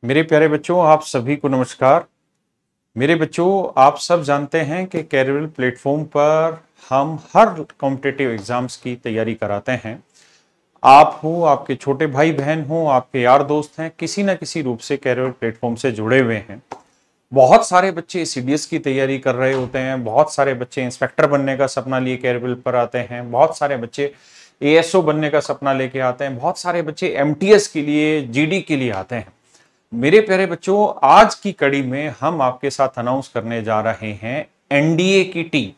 मेरे प्यारे बच्चों, आप सभी को नमस्कार। मेरे बच्चों, आप सब जानते हैं कि कैरियर प्लेटफॉर्म पर हम हर कॉम्पिटिटिव एग्जाम्स की तैयारी कराते हैं। आप हो, आपके छोटे भाई बहन हो, आपके यार दोस्त हैं, किसी ना किसी रूप से कैरियर प्लेटफॉर्म से जुड़े हुए हैं। बहुत सारे बच्चे सीडीएस की तैयारी कर रहे होते हैं, बहुत सारे बच्चे इंस्पेक्टर बनने का सपना लिए कैरियर पर आते हैं, बहुत सारे बच्चे एएसओ बनने का सपना लेके आते हैं, बहुत सारे बच्चे एमटीएस के लिए, जीडी के लिए आते हैं। मेरे प्यारे बच्चों, आज की कड़ी में हम आपके साथ अनाउंस करने जा रहे हैं एनडीए की टीम।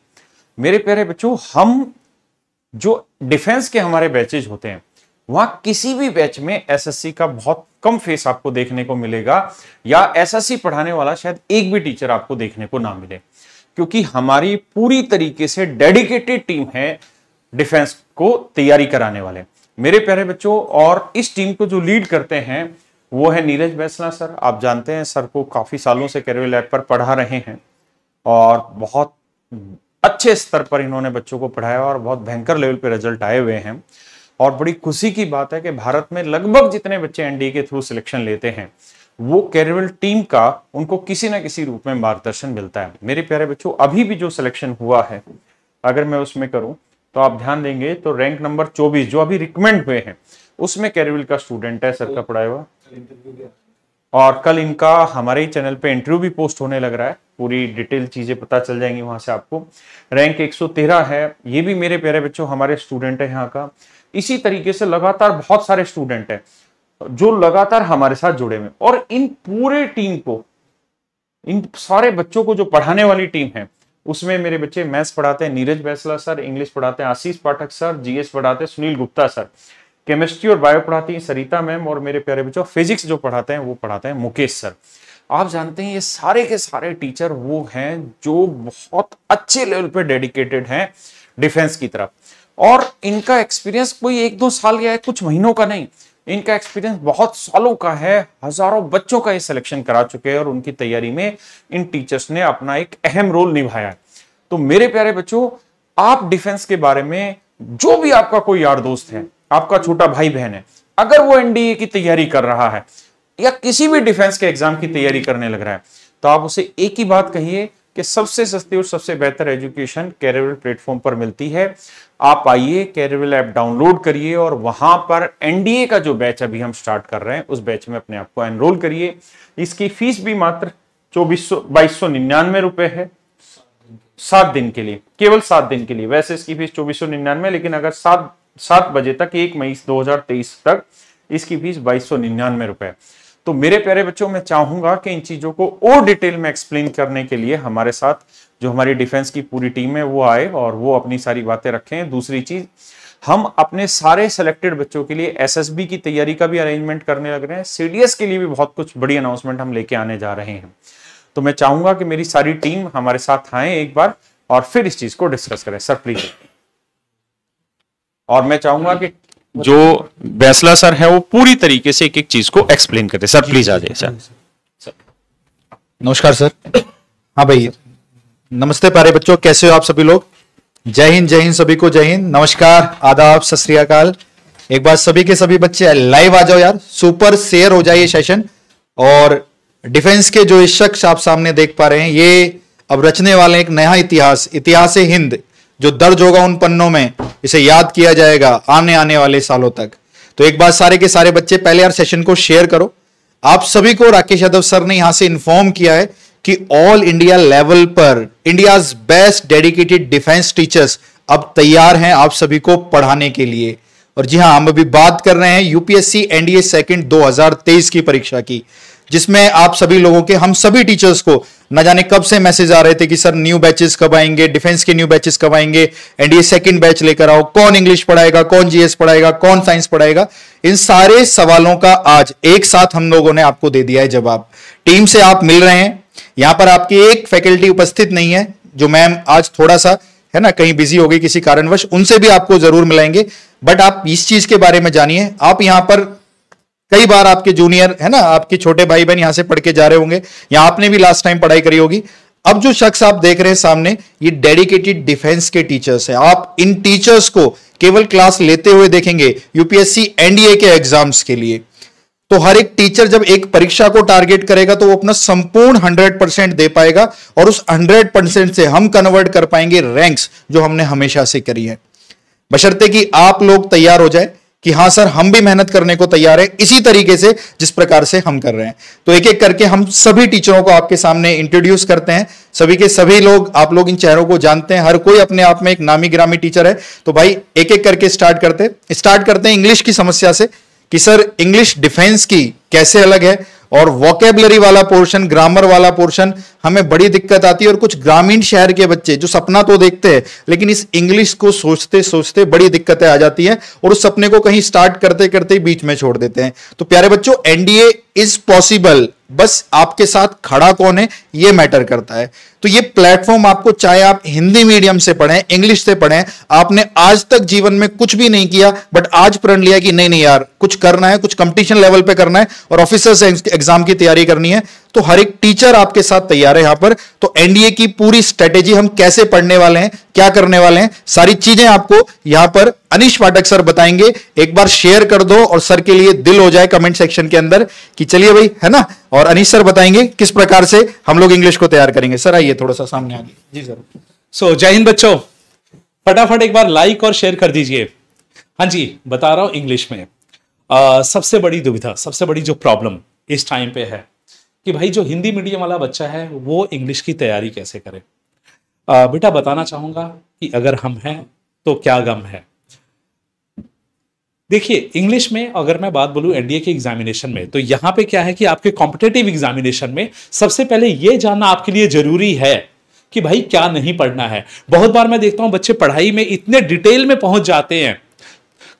मेरे प्यारे बच्चों, हम जो डिफेंस के हमारे बैचेज होते हैं, वहां किसी भी बैच में एसएससी का बहुत कम फेस आपको देखने को मिलेगा, या एसएससी पढ़ाने वाला शायद एक भी टीचर आपको देखने को ना मिले, क्योंकि हमारी पूरी तरीके से डेडिकेटेड टीम है डिफेंस को तैयारी कराने वाले। मेरे प्यारे बच्चों, और इस टीम को जो लीड करते हैं वो है नीरज बैसला सर। आप जानते हैं सर को, काफी सालों से कैरियर लैब पर पढ़ा रहे हैं और बहुत अच्छे स्तर पर इन्होंने बच्चों को पढ़ाया और बहुत भयंकर लेवल पे रिजल्ट आए हुए हैं। और बड़ी खुशी की बात है कि भारत में लगभग जितने बच्चे एनडीए के थ्रू सिलेक्शन लेते हैं, वो कैरियर टीम का उनको किसी ना किसी रूप में मार्गदर्शन मिलता है। मेरे प्यारे बच्चों, अभी भी जो सिलेक्शन हुआ है, अगर मैं उसमें करूं तो आप ध्यान देंगे तो रैंक नंबर 24 जो अभी रिकमेंड हुए हैं, उसमें कैरियर का स्टूडेंट है सर का पढ़ाया हुआ। और कल इनका हमारे ही चैनल पे इंटरव्यू भी पोस्ट होने लग रहा है, पूरी डिटेल चीजें पता चल जाएंगी वहां से आपको। रैंक 113 है, ये भी मेरे प्यारे बच्चों हमारे स्टूडेंट है यहाँ का। इसी तरीके से लगातार बहुत सारे स्टूडेंट हैं जो लगातार हमारे साथ जुड़े हुए, और इन पूरे टीम को, इन सारे बच्चों को जो पढ़ाने वाली टीम है, उसमें मेरे बच्चे मैथ्स पढ़ाते हैं नीरज बैसला सर, इंग्लिश पढ़ाते हैं आशीष पाठक सर, जीएस पढ़ाते हैं सुनील गुप्ता सर, केमिस्ट्री और बायो पढ़ाती हैं सरिता मैम, और मेरे प्यारे बच्चों फिजिक्स जो पढ़ाते हैं वो पढ़ाते हैं मुकेश सर। आप जानते हैं ये सारे के सारे टीचर वो हैं जो बहुत अच्छे लेवल पे डेडिकेटेड हैं डिफेंस की तरफ, और इनका एक्सपीरियंस कोई 1-2 साल या कुछ महीनों का नहीं, इनका एक्सपीरियंस बहुत सालों का है। हजारों बच्चों का ये सिलेक्शन करा चुके हैं और उनकी तैयारी में इन टीचर्स ने अपना एक अहम रोल निभाया है। तो मेरे प्यारे बच्चों, आप डिफेंस के बारे में, जो भी आपका कोई यार दोस्त है, आपका छोटा भाई बहन है, अगर वो एनडीए की तैयारी कर रहा है या किसी भी डिफेंस के एग्जाम की तैयारी करने लग रहा है, तो आप उसे एक ही बात कहिए कि सबसे सस्ती और सबसे बेहतर एजुकेशन कैरियर प्लेटफॉर्म पर मिलती है। आप आइए, कैरियर ऐप डाउनलोड करिए और वहां पर एनडीए का जो बैच अभी हम स्टार्ट कर रहे हैं, उस बैच में अपने आप को एनरोल करिए। इसकी फीस भी मात्र 2299 रुपए है 7 दिन के लिए, केवल 7 दिन के लिए। वैसे इसकी फीस 2499, लेकिन अगर 7 बजे तक 1 मई 2023 तक इसकी फीस 2299 रुपए। तो मेरे प्यारे बच्चों, मैं चाहूंगा कि इन चीजों को और डिटेल में एक्सप्लेन करने के लिए हमारे साथ जो हमारी डिफेंस की पूरी टीम है वो आए और वो अपनी सारी बातें रखें। दूसरी चीज, हम अपने सारे सिलेक्टेड बच्चों के लिए एसएसबी की तैयारी का भी अरेंजमेंट करने लग रहे हैं, सीडीएस के लिए भी बहुत कुछ बड़ी अनाउंसमेंट हम लेके आने जा रहे हैं। तो मैं चाहूंगा कि मेरी सारी टीम हमारे साथ आए एक बार और फिर इस चीज को डिस्कस करें। Sir please. और मैं चाहूंगा कि जो बैसला सर है वो पूरी तरीके से एक एक चीज को एक्सप्लेन करते। सर प्लीज आ जाइए। सर नमस्कार सर। हाँ भाई, नमस्ते प्यारे बच्चों, कैसे हो आप सभी लोग? जय हिंद, जय हिंद, सभी को जय हिंद, नमस्कार, आदाब, सत श्री अकाल। एक बार सभी के सभी बच्चे लाइव आ जाओ यार, सुपर शेयर हो जाए ये सेशन। और डिफेंस के जो इस शख्स आप सामने देख पा रहे हैं, ये अब रचने वाले एक नया इतिहास, इतिहास हिंद, जो दर्ज होगा उन पन्नों में, इसे याद किया जाएगा आने वाले सालों तक। तो एक बार सारे के सारे बच्चे पहले यार सेशन को शेयर करो। आप सभी को राकेश यादव सर ने यहां से इन्फॉर्म किया है कि ऑल इंडिया लेवल पर India's best dedicated defence teachers अब तैयार हैं आप सभी को पढ़ाने के लिए। और जी हां, हम अभी बात कर रहे हैं यूपीएससी एनडीए सेकंड 2023 की परीक्षा की, जिसमें आप सभी लोगों के, हम सभी टीचर्स को न जाने कब से मैसेज आ रहे थे कि सर न्यू बैचेस कब आएंगे, डिफेंस के न्यू बैचेस कब आएंगे, एनडीए सेकंड बैच लेकर आओ, कौन इंग्लिश पढ़ाएगा, कौन जीएस पढ़ाएगा, कौन साइंस पढ़ाएगा। इन सारे सवालों का आज एक साथ हम लोगों ने आपको दे दिया है जवाब। टीम से आप मिल रहे हैं, यहां पर आपकी एक फैकल्टी उपस्थित नहीं है, जो मैम आज थोड़ा सा है ना कहीं बिजी हो गई किसी कारणवश, उनसे भी आपको जरूर मिलाएंगे। बट आप इस चीज के बारे में जानिए, आप यहां पर कई बार आपके जूनियर है ना, आपके छोटे भाई बहन यहां से पढ़ के जा रहे होंगे, या आपने भी लास्ट टाइम पढ़ाई करी होगी। अब जो शख्स आप देख रहे हैं सामने, ये डेडिकेटेड डिफेंस के टीचर्स हैं। आप इन टीचर्स को केवल क्लास लेते हुए देखेंगे यूपीएससी एनडीए के एग्जाम्स के लिए। तो हर एक टीचर जब एक परीक्षा को टारगेट करेगा तो वो अपना संपूर्ण 100% दे पाएगा और उस 100% से हम कन्वर्ट कर पाएंगे रैंक्स जो हमने हमेशा से करी है। बशर्ते कि आप लोग तैयार हो जाए कि हां सर हम भी मेहनत करने को तैयार है इसी तरीके से जिस प्रकार से हम कर रहे हैं। तो एक एक करके हम सभी टीचरों को आपके सामने इंट्रोड्यूस करते हैं। सभी के सभी लोग, आप लोग इन चेहरों को जानते हैं, हर कोई अपने आप में एक नामी गिरामी टीचर है। तो भाई एक एक करके स्टार्ट करते हैं इंग्लिश की समस्या से कि सर इंग्लिश डिफेंस की कैसे अलग है, और वोकेबलरी वाला पोर्शन, ग्रामर वाला पोर्शन हमें बड़ी दिक्कत आती है। और कुछ ग्रामीण शहर के बच्चे जो सपना तो देखते हैं लेकिन इस इंग्लिश को सोचते सोचते बड़ी दिक्कतें आ जाती हैं और उस सपने को कहीं स्टार्ट करते करते ही बीच में छोड़ देते हैं। तो प्यारे बच्चों, एनडीए इज पॉसिबल, बस आपके साथ खड़ा कौन है ये मैटर करता है। तो ये प्लेटफॉर्म आपको, चाहे आप हिंदी मीडियम से पढ़ें, इंग्लिश से पढ़ें, आपने आज तक जीवन में कुछ भी नहीं किया बट आज प्रण लिया कि नहीं नहीं यार कुछ करना है, कुछ कंपटीशन लेवल पे करना है और ऑफिसर्स एग्जाम की तैयारी करनी है, तो हर एक टीचर आपके साथ तैयार है यहां पर। तो एनडीए की पूरी स्ट्रेटेजी, हम कैसे पढ़ने वाले हैं, क्या करने वाले हैं, सारी चीजें आपको यहां पर अनीश पाठक सर बताएंगे। एक बार शेयर कर दो और सर के लिए दिल हो जाए कमेंट सेक्शन के अंदर कि चलिए भाई, है ना। और अनीश सर बताएंगे किस प्रकार से हम लोग इंग्लिश को तैयार करेंगे। सर आइए थोड़ा सा सामने आगे। जी सर। जय हिंद बच्चों, फटाफट एक बार लाइक और शेयर कर दीजिए। हाँ जी, बता रहा हूं इंग्लिश में सबसे बड़ी दुविधा, सबसे बड़ी जो प्रॉब्लम इस टाइम पे है कि भाई जो हिंदी मीडियम वाला बच्चा है वो इंग्लिश की तैयारी कैसे करे। बेटा बताना चाहूंगा कि अगर हम हैं तो क्या गम है। देखिए इंग्लिश में अगर मैं बात बोलूं एनडीए के एग्जामिनेशन में, तो यहां पे क्या है कि आपके कॉम्पिटेटिव एग्जामिनेशन में सबसे पहले यह जानना आपके लिए जरूरी है कि भाई क्या नहीं पढ़ना है। बहुत बार मैं देखता हूं बच्चे पढ़ाई में इतने डिटेल में पहुंच जाते हैं,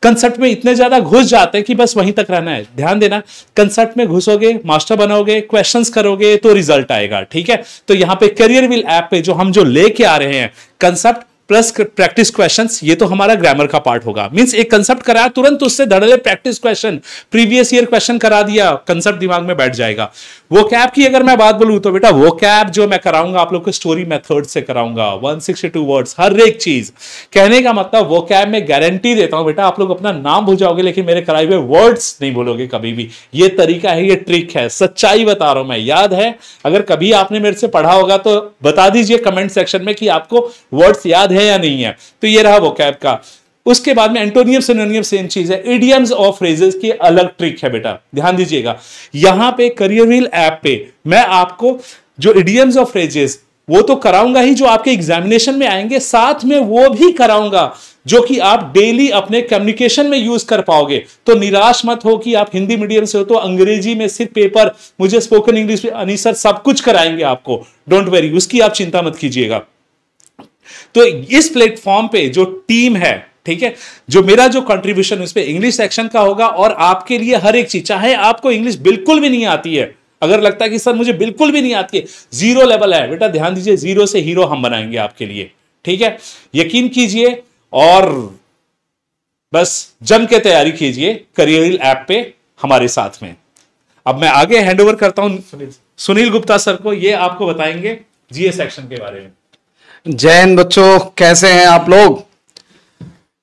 कंसेप्ट में इतने ज्यादा घुस जाते हैं कि बस वहीं तक रहना है। ध्यान देना, कंसेप्ट में घुसोगे, मास्टर बनोगे, क्वेश्चंस करोगे तो रिजल्ट आएगा, ठीक है। तो यहां पे करियर व्हील ऐप पे जो हम लेके आ रहे हैं, कंसेप्ट प्लस प्रैक्टिस क्वेश्चंस, ये तो हमारा ग्रामर का पार्ट होगा। मींस एक कंसेप्ट कराया, तुरंत उससे धड़ल्ले practice question, previous year question करा दिया, कंसेप्ट दिमाग में बैठ जाएगा। वो कैब की अगर मैं बात बोलूं तो बेटा वो कैब जो मैं कराऊंगा आप लोग को स्टोरी मेथड से कराऊंगा, 162 वर्ड्स हर एक चीज। कहने का मतलब वो कैब में गारंटी देता हूं बेटा आप लोग अपना नाम भूल जाओगे लेकिन मेरे कराए हुए वर्ड्स नहीं भूलोगे कभी भी। ये तरीका है, ये ट्रिक है, सच्चाई बता रहा हूं मैं। याद है, अगर कभी आपने मेरे से पढ़ा होगा तो बता दीजिए कमेंट सेक्शन में कि आपको वर्ड्स याद है या नहीं है। तो ये रहा वो कैब का। उसके बाद में एंटोनियम सिनोनियम सेम चीज है, इडियम्स और फ्रेजेस की अलग ट्रिक है बेटा, ध्यान दीजिएगा। यहां पे करियर व्हील ऐप पे मैं आपको जो इडियम्स और फ्रेजेस वो तो कराऊंगा ही जो आपके एग्जामिनेशन में आएंगे, साथ में वो भी कराऊंगा जो कि आप डेली अपने कम्युनिकेशन में यूज कर पाओगे। तो निराश मत हो कि आप हिंदी मीडियम से हो तो अंग्रेजी में सिर्फ पेपर, मुझे स्पोकन इंग्लिश में अनीस सर सब कुछ कराएंगे आपको, डोंट वेरी, उसकी आप चिंता मत कीजिएगा। तो इस प्लेटफॉर्म पे जो टीम है, ठीक है, जो मेरा जो कंट्रीब्यूशन उस पे इंग्लिश सेक्शन का होगा और आपके लिए हर एक चीज, चाहे आपको इंग्लिश बिल्कुल भी नहीं आती है, अगर लगता है कि सर मुझे बिल्कुल भी नहीं आती है, जीरो लेवल है बेटा, ध्यान दीजिए, जीरो से हीरो हम बनाएंगे आपके लिए, ठीक है। यकीन कीजिए और बस जम के तैयारी कीजिए करियर व्हील ऐप पे हमारे साथ में। अब मैं आगे हैंड ओवर करता हूं सुनील गुप्ता सर को, ये आपको बताएंगे जीए सेक्शन के बारे में। जय हिंद बच्चों, कैसे हैं आप लोग।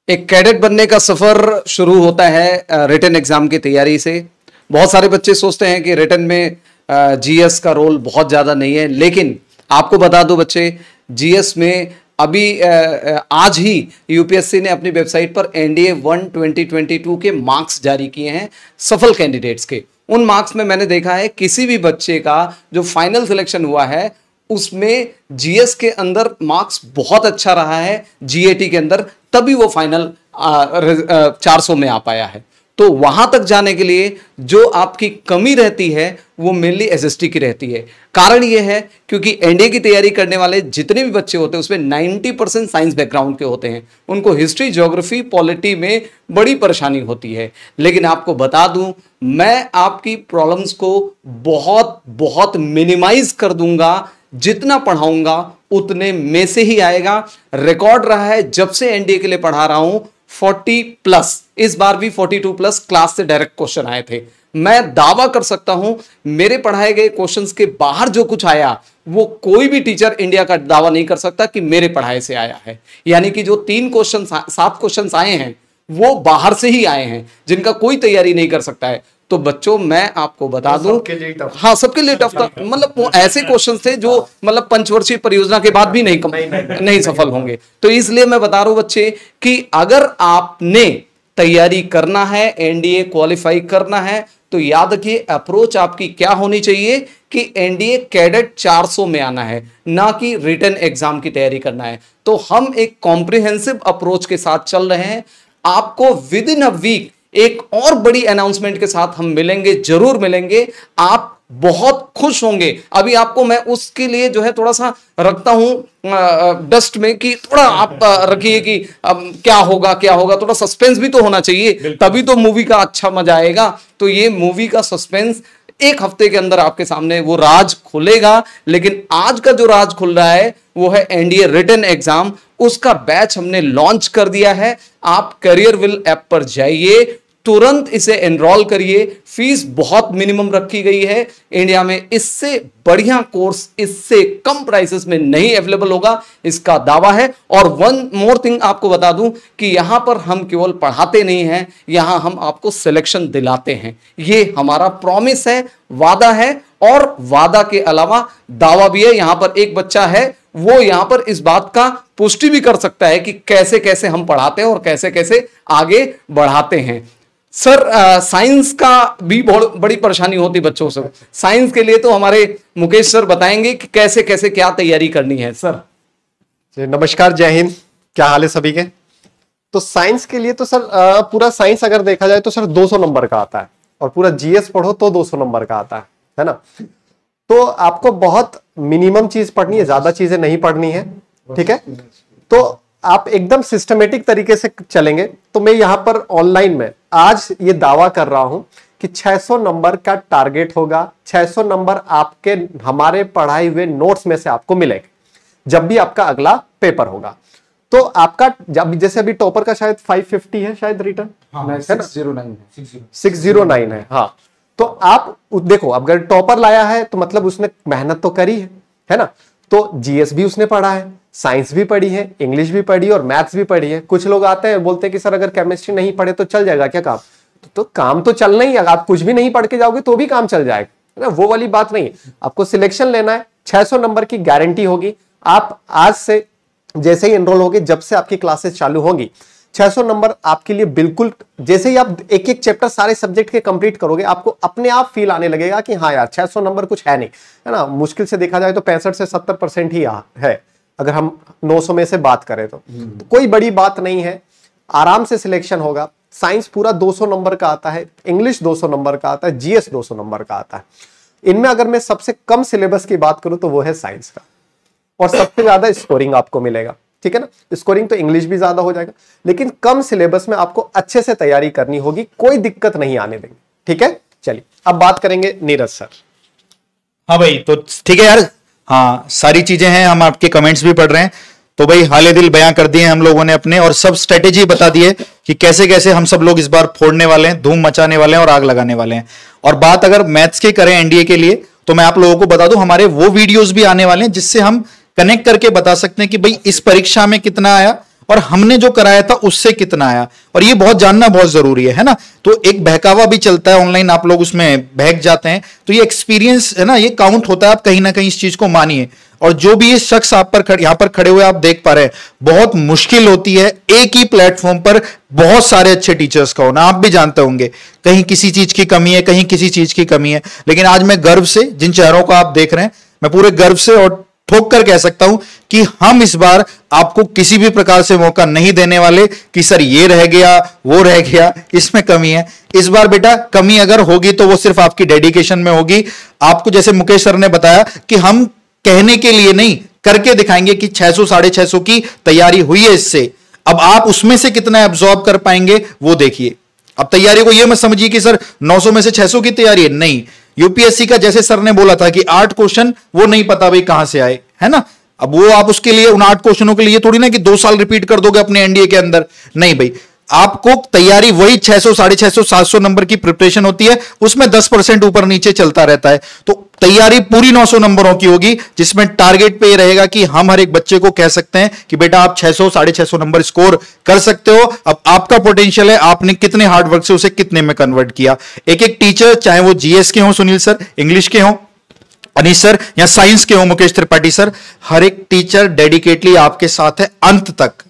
एक कैडेट बनने का सफर शुरू होता है रिटन एग्जाम की तैयारी से। बहुत सारे बच्चे सोचते हैं कि रिटन में जीएस का रोल बहुत ज्यादा नहीं है, लेकिन आपको बता दो बच्चे, जीएस में अभी आज ही यूपीएससी ने अपनी वेबसाइट पर एनडीए 1 2022 के मार्क्स जारी किए हैं सफल कैंडिडेट्स के। उन मार्क्स में मैंने देखा है किसी भी बच्चे का जो फाइनल सिलेक्शन हुआ है उसमें जीएस के अंदर मार्क्स बहुत अच्छा रहा है, जीएटी के अंदर, तभी वो फाइनल 400 में आ पाया है। तो वहां तक जाने के लिए जो आपकी कमी रहती है वो मेनली एसएसटी की रहती है। कारण ये है क्योंकि एनडीए की तैयारी करने वाले जितने भी बच्चे होते हैं उसमें 90% साइंस बैकग्राउंड के होते हैं, उनको हिस्ट्री, ज्योग्राफी, पॉलिटी में बड़ी परेशानी होती है। लेकिन आपको बता दूं, मैं आपकी प्रॉब्लम्स को बहुत बहुत मिनिमाइज कर दूंगा, जितना पढ़ाऊंगा उतने में से ही आएगा। रिकॉर्ड रहा है जब से एनडीए के लिए पढ़ा रहा हूं 40+, इस बार भी 42+ क्लास से डायरेक्ट क्वेश्चन आए थे। मैं दावा कर सकता हूं मेरे पढ़ाए गए क्वेश्चंस के बाहर जो कुछ आया वो कोई भी टीचर इंडिया का दावा नहीं कर सकता कि मेरे पढ़ाए से आया है। यानी कि जो 7 क्वेश्चन आए हैं वो बाहर से ही आए हैं, जिनका कोई तैयारी नहीं कर सकता है। तो बच्चों मैं आपको बता दूं, हाँ सबके लिए टफ था, मतलब वो ऐसे क्वेश्चन थे जो मतलब पंचवर्षीय परियोजना के बाद भी नहीं सफल होंगे। तो इसलिए मैं बता रहा हूं बच्चे कि अगर आपने तैयारी करना है, एनडीए क्वालिफाई करना है, तो याद रखिए अप्रोच आपकी क्या होनी चाहिए कि एनडीए कैडेट 400 में आना है, ना कि रिटन एग्जाम की तैयारी करना है। तो हम एक कॉम्प्रिहेंसिव अप्रोच के साथ चल रहे हैं। आपको विद इन अ वीक एक और बड़ी अनाउंसमेंट के साथ हम मिलेंगे, जरूर मिलेंगे, आप बहुत खुश होंगे। अभी आपको मैं उसके लिए जो है थोड़ा सा रखता हूं डस्ट में कि थोड़ा आप रखिए कि क्या होगा, थोड़ा सस्पेंस भी तो होना चाहिए, तभी तो मूवी का अच्छा मजा आएगा। तो ये मूवी का सस्पेंस एक हफ्ते के अंदर आपके सामने वो राज खुलेगा। लेकिन आज का जो राज खुल रहा है वो है एनडीए रिटन एग्जाम, उसका बैच हमने लॉन्च कर दिया है। आप करियरविल ऐप पर जाइए, तुरंत इसे एनरोल करिए। फीस बहुत मिनिमम रखी गई है, इंडिया में इससे बढ़िया कोर्स इससे कम प्राइसेस में नहीं अवेलेबल होगा, इसका दावा है। और वन मोर थिंग आपको बता दूं कि यहां पर हम केवल पढ़ाते नहीं हैं, यहां हम आपको सिलेक्शन दिलाते हैं। ये हमारा प्रॉमिस है, वादा है, और वादा के अलावा दावा भी है। यहां पर एक बच्चा है, वो यहां पर इस बात का पुष्टि भी कर सकता है कि कैसे कैसे हम पढ़ाते हैं और कैसे कैसे आगे बढ़ाते हैं। सर साइंस का भी बहुत बड़ी परेशानी होती बच्चों से, साइंस के लिए तो हमारे मुकेश सर बताएंगे कि कैसे कैसे क्या तैयारी करनी है। सर नमस्कार, जय हिंद, क्या हाल है सभी के। तो साइंस के लिए तो सर पूरा साइंस अगर देखा जाए तो सर 200 नंबर का आता है, और पूरा जीएस पढ़ो तो 200 नंबर का आता है ना। तो आपको बहुत मिनिमम चीज पढ़नी है, ज्यादा चीजें नहीं पढ़नी है, ठीक है। तो आप एकदम सिस्टमेटिक तरीके से चलेंगे तो मैं यहां पर ऑनलाइन में आज ये दावा कर रहा हूं कि 600 नंबर का टारगेट होगा। 600 नंबर आपके हमारे पढ़ाए हुए नोट्स में से आपको मिलेगा जब भी आपका अगला पेपर होगा। तो आपका जब जैसे अभी टॉपर का शायद 550 है शायद रिटर्न, हाँ, 609 है, हाँ। तो आप देखो, अगर टॉपर लाया है तो मतलब उसने मेहनत तो करी है ना। तो जीएस भी उसने पढ़ा है, साइंस भी पढ़ी है, इंग्लिश भी पढ़ी और मैथ्स भी पढ़ी है। कुछ लोग आते हैं बोलते हैं कि सर अगर केमिस्ट्री नहीं पढ़े तो चल जाएगा क्या काम? तो काम तो चलना ही है, आप कुछ भी नहीं पढ़ के जाओगे तो भी काम चल जाएगा, है ना। वो वाली बात नहीं, आपको सिलेक्शन लेना है। 600 नंबर की गारंटी होगी। आप आज से जैसे ही एनरोल होगे, जब से आपकी क्लासेस चालू होंगी, 600 नंबर आपके लिए बिल्कुल, जैसे ही आप एक एक चैप्टर सारे सब्जेक्ट के कंप्लीट करोगे, आपको अपने आप फील आने लगेगा कि हाँ यार 600 नंबर कुछ है नहीं, है ना। मुश्किल से देखा जाए तो 65 से 70% ही है, अगर हम 900 में से बात करें तो कोई बड़ी बात नहीं है, आराम से सिलेक्शन होगा। साइंस पूरा 200 नंबर का आता है, इंग्लिश 200 नंबर का आता है, जीएस 200 नंबर का आता है। इनमें अगर मैं सबसे कम सिलेबस की बात करूं तो वो है साइंस का, और सबसे ज्यादा स्कोरिंग आपको मिलेगा, ठीक है ना। स्कोरिंग तो इंग्लिश भी ज्यादा हो जाएगा, लेकिन कम सिलेबस में आपको अच्छे से तैयारी करनी होगी, कोई दिक्कत नहीं आने देंगे, ठीक है। चलिए अब बात करेंगे नीरज सर। हाँ भाई, तो ठीक है यार, हाँ सारी चीजें हैं, हम आपके कमेंट्स भी पढ़ रहे हैं। तो भाई हाले दिल बयां कर दिए हम लोगों ने अपने, और सब स्ट्रेटेजी बता दिए कि कैसे कैसे हम सब लोग इस बार फोड़ने वाले हैं, धूम मचाने वाले हैं और आग लगाने वाले हैं। और बात अगर मैथ्स की करें एनडीए के लिए, तो मैं आप लोगों को बता दूं, हमारे वो वीडियोस भी आने वाले हैं जिससे हम कनेक्ट करके बता सकते हैं कि भाई इस परीक्षा में कितना आया और हमने जो कराया था उससे कितना आया। और ये बहुत जानना बहुत जरूरी है ना। तो एक बहकावा भी चलता है ऑनलाइन, आप लोग उसमें बहक जाते हैं, तो ये एक्सपीरियंस है ना, ये काउंट होता है। आप कहीं ना कहीं इस चीज को मानिए। और जो भी ये शख्स आप पर यहां पर खड़े हुए आप देख पा रहे हैं, बहुत मुश्किल होती है एक ही प्लेटफॉर्म पर बहुत सारे अच्छे टीचर्स का होना। आप भी जानते होंगे कहीं किसी चीज की कमी है, कहीं किसी चीज की कमी है। लेकिन आज मैं गर्व से, जिन चेहरों को आप देख रहे हैं, मैं पूरे गर्व से और ठोक कर कह सकता हूं कि हम इस बार आपको किसी भी प्रकार से मौका नहीं देने वाले कि सर ये रह गया, वो रह गया, इसमें कमी है। इस बार बेटा कमी अगर होगी तो वो सिर्फ आपकी डेडिकेशन में होगी। आपको जैसे मुकेश सर ने बताया कि हम कहने के लिए नहीं, करके दिखाएंगे कि 600 650 की तैयारी हुई है इससे। अब आप उसमें से कितना एब्जॉर्ब कर पाएंगे वो देखिए। अब तैयारी को यह मत समझिए कि सर 900 में से 600 की तैयारी है, नहीं। यूपीएससी का जैसे सर ने बोला था कि 8 क्वेश्चन वो नहीं पता भाई कहां से आए, है ना। अब वो आप उसके लिए उन 8 क्वेश्चनों के लिए थोड़ी ना कि 2 साल रिपीट कर दोगे अपने एनडीए के अंदर, नहीं भाई। आपको तैयारी वही 600 650 700 नंबर की प्रिपरेशन होती है, उसमें 10% ऊपर नीचे चलता रहता है। तो तैयारी पूरी 900 नंबरों की होगी, जिसमें टारगेट पे ये रहेगा कि हम हर एक बच्चे को कह सकते हैं कि बेटा आप 600 650 नंबर स्कोर कर सकते हो। अब आपका पोटेंशियल है, आपने कितने हार्डवर्क से उसे कितने में कन्वर्ट किया। एक एक टीचर, चाहे वो जीएस के हो सुनील सर, इंग्लिश के हो अनीश सर, या साइंस के हो मुकेश त्रिपाठी सर, हर एक टीचर डेडिकेटली आपके साथ है अंत तक।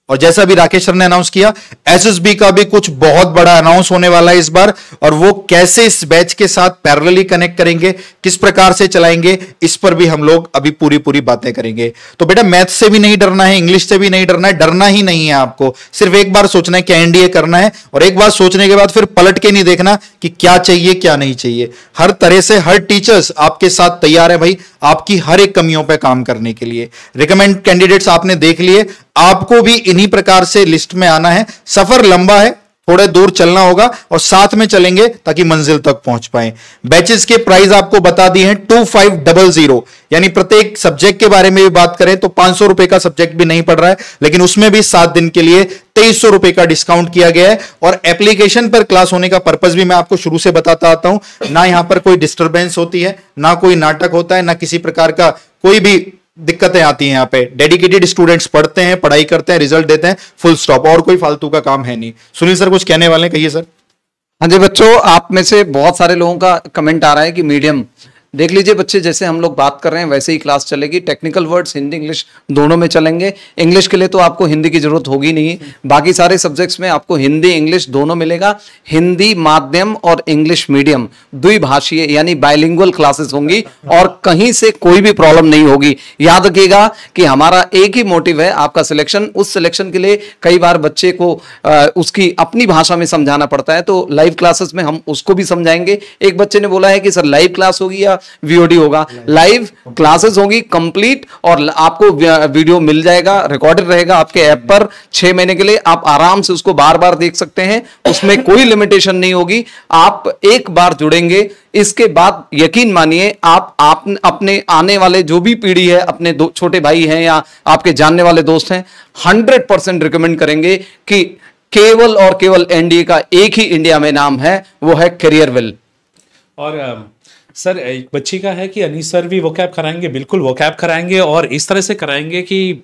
और जैसा भी राकेश सर ने अनाउंस किया, एसएसबी का भी कुछ बहुत बड़ा अनाउंस होने वाला है इस बार, और वो कैसे इस बैच के साथ पैरेलली कनेक्ट करेंगे, किस प्रकार से चलाएंगे, इस पर भी हम लोग अभी पूरी पूरी बातें करेंगे। तो बेटा मैथ से भी नहीं डरना है, इंग्लिश से भी नहीं डरना है, डरना ही नहीं है आपको। सिर्फ एक बार सोचना है क्या एनडीए करना है, और एक बार सोचने के बाद फिर पलट के नहीं देखना कि क्या चाहिए क्या नहीं चाहिए। हर तरह से हर टीचर्स आपके साथ तैयार है भाई, आपकी हर एक कमियों पर काम करने के लिए। रिकमेंड कैंडिडेट्स आपने देख लिए, आपको भी इन्हीं प्रकार से लिस्ट में आना है। सफर लंबा है, थोड़े दूर चलना होगा, और साथ में चलेंगे ताकि मंजिल तक पहुंच पाए। बैचेस के प्राइस आपको बता दिए हैं 2500, यानी प्रत्येक सब्जेक्ट के बारे में भी बात करें तो 500 रुपए का सब्जेक्ट भी नहीं पड़ रहा है, लेकिन उसमें भी 7 दिन के लिए 2300 रुपए का डिस्काउंट किया गया है। और एप्लीकेशन पर क्लास होने का पर्पस भी मैं आपको शुरू से बताता आता हूं, ना यहां पर कोई डिस्टर्बेंस होती है, ना कोई नाटक होता है, ना किसी प्रकार का कोई भी दिक्कतें आती हैं। यहाँ पे डेडिकेटेड स्टूडेंट्स पढ़ते हैं, पढ़ाई करते हैं, रिजल्ट देते हैं, फुल स्टॉप, और कोई फालतू का काम है नहीं। सुनील सर कुछ कहने वाले हैं, कहिए सर। हाँ जी बच्चों, आप में से बहुत सारे लोगों का कमेंट आ रहा है कि मीडियम देख लीजिए बच्चे, जैसे हम लोग बात कर रहे हैं वैसे ही क्लास चलेगी। टेक्निकल वर्ड्स हिंदी इंग्लिश दोनों में चलेंगे। इंग्लिश के लिए तो आपको हिंदी की जरूरत होगी नहीं, बाकी सारे सब्जेक्ट्स में आपको हिंदी इंग्लिश दोनों मिलेगा। हिंदी माध्यम और इंग्लिश मीडियम द्विभाषीय यानी बाइलिंगुअल क्लासेस होंगी, और कहीं से कोई भी प्रॉब्लम नहीं होगी। याद रखिएगा कि हमारा एक ही मोटिव है, आपका सिलेक्शन। उस सिलेक्शन के लिए कई बार बच्चे को उसकी अपनी भाषा में समझाना पड़ता है, तो लाइव क्लासेस में हम उसको भी समझाएंगे। एक बच्चे ने बोला है कि सर लाइव क्लास होगी या वीओडी होगा? लाइव क्लासेस होगी कंप्लीट, और आपको वीडियो मिल जाएगा, रिकॉर्डेड रहेगा आपके ऐप पर 6 महीने के लिए। आप आराम से उसको बार बार देख सकते हैं, उसमें कोई लिमिटेशन नहीं होगी। आप एक बार जुड़ेंगे, इसके बाद यकीन मानिए आप अपने आने वाले जो भी पीढ़ी है, अपने छोटे भाई हैं या आपके जानने वाले दोस्त हैं, 100% रिकमेंड करेंगे कि केवल और केवल एनडीए का एक ही इंडिया में नाम है, वो है करियरविल। और सर एक बच्ची का है कि अनीस सर भी वोकैब कराएंगे, बिल्कुल वोकैब कराएंगे, और इस तरह से कराएंगे कि